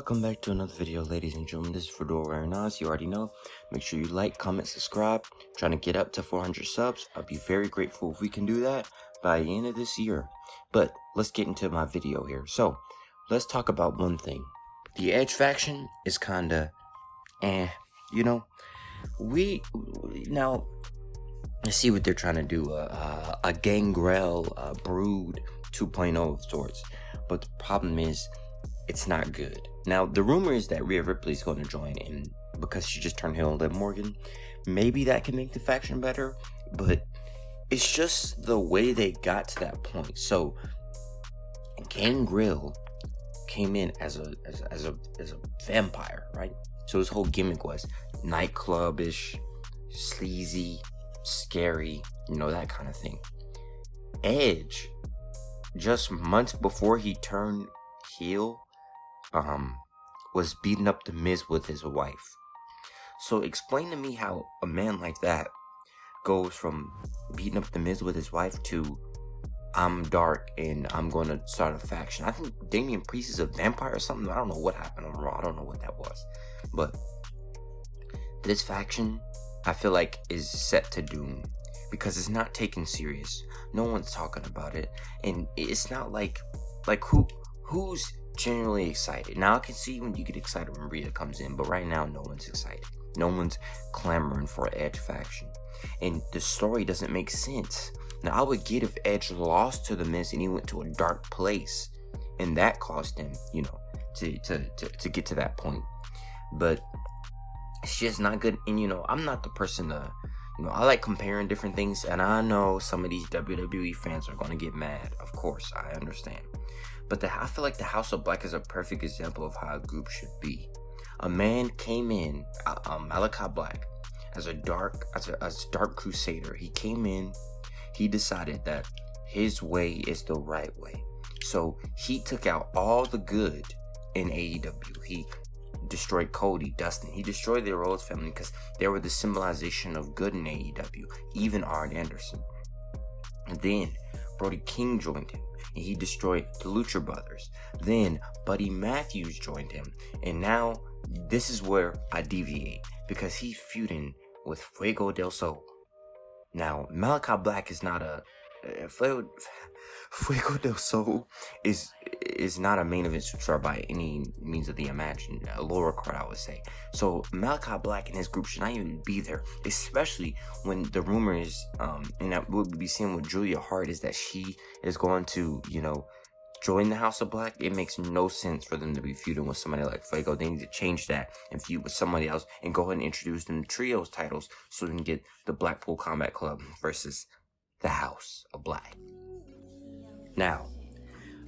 welcome back to another video, ladies and gentlemen. This is Fedora wearing Oz. You already know. Make sure you like, comment, subscribe. Trying to get up to 400 subs. I'll be very grateful if we can do that by the end of this year. But let's get into my video here. So let's talk about one thing. The Edge faction is kinda now I see what they're trying to do, a Gangrel Brood 2.0 of sorts. But the problem is, it's not good. Now, the rumor is that Rhea Ripley's going to join, and because she just turned heel on Liv Morgan, maybe that can make the faction better, but it's just the way they got to that point. So, Gangrel came in as a vampire, right? So his whole gimmick was nightclub-ish, sleazy, scary, that kind of thing. Edge, just months before he turned heel, was beating up the Miz with his wife. So explain to me how a man like that goes from beating up the Miz with his wife to I'm dark and I'm going to start a faction. I think Damian Priest is a vampire or something. I don't know what happened on Raw. I don't know what that was. But this faction, I feel like, is set to doom because it's not taken serious. No one's talking about it, and it's not like who's genuinely excited. Now I can see when you get excited when Rhea comes in, but right now no one's excited. No one's clamoring for an Edge faction, and the story doesn't make sense. Now I would get if Edge lost to the Miz and he went to a dark place, and that caused him, to get to that point. But it's just not good. And I'm not the person to, I like comparing different things, and I know some of these WWE fans are going to get mad. Of course, I understand. But I feel like the House of Black is a perfect example of how a group should be. A man came in, Malachi Black, as a dark crusader. He came in, he decided that his way is the right way. So he took out all the good in AEW. He destroyed Cody, Dustin. He destroyed the Rhodes family because they were the symbolization of good in AEW. Even Arn Anderson. And then Brody King joined him, and he destroyed the Lucha Brothers. Then Buddy Matthews joined him, and now this is where I deviate because he's feuding with Fuego del Sol. Now Malachi Black is not a Fuego del Sol is not a main event superstar by any means of the imagined. A lower card, I would say. So Malachi Black and his group should not even be there, especially when the rumor is, and that we'll be seeing with Julia Hart, is that she is going to, join the House of Black. It makes no sense for them to be feuding with somebody like Fuego. They need to change that and feud with somebody else and go ahead and introduce them to trios titles so we can get the Blackpool Combat Club versus the House of Black. Now,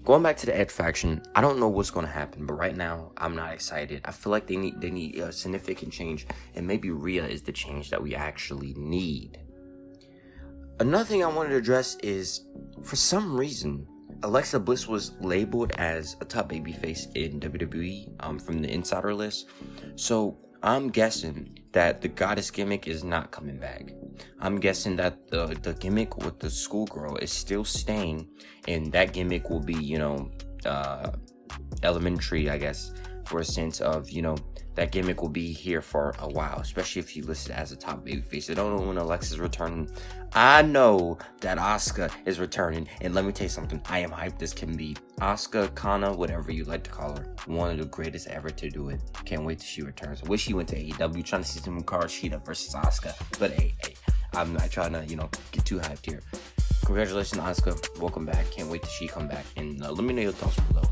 going back to the Edge faction, I don't know what's going to happen, but right now I'm not excited. I feel like they need a significant change, and maybe Rhea is the change that we actually need. Another thing I wanted to address is, for some reason, Alexa Bliss was labeled as a top babyface in WWE from the insider list. So I'm guessing that the goddess gimmick is not coming back. I'm guessing that the gimmick with the schoolgirl is still staying, and that gimmick will be, elementary, I guess, for a sense of, that gimmick will be here for a while, especially if you list it as a top babyface. I don't know when Alexa's returning. I know that Asuka is returning, and let me tell you something. I am hyped as can be. Asuka, Kana, whatever you like to call her, one of the greatest ever to do it. Can't wait till she returns. I wish she went to AEW, trying to see some Hikaru Shida versus Asuka. But hey, I'm not trying to, get too hyped here. Congratulations, Asuka. Welcome back. Can't wait till she come back. And let me know your thoughts below.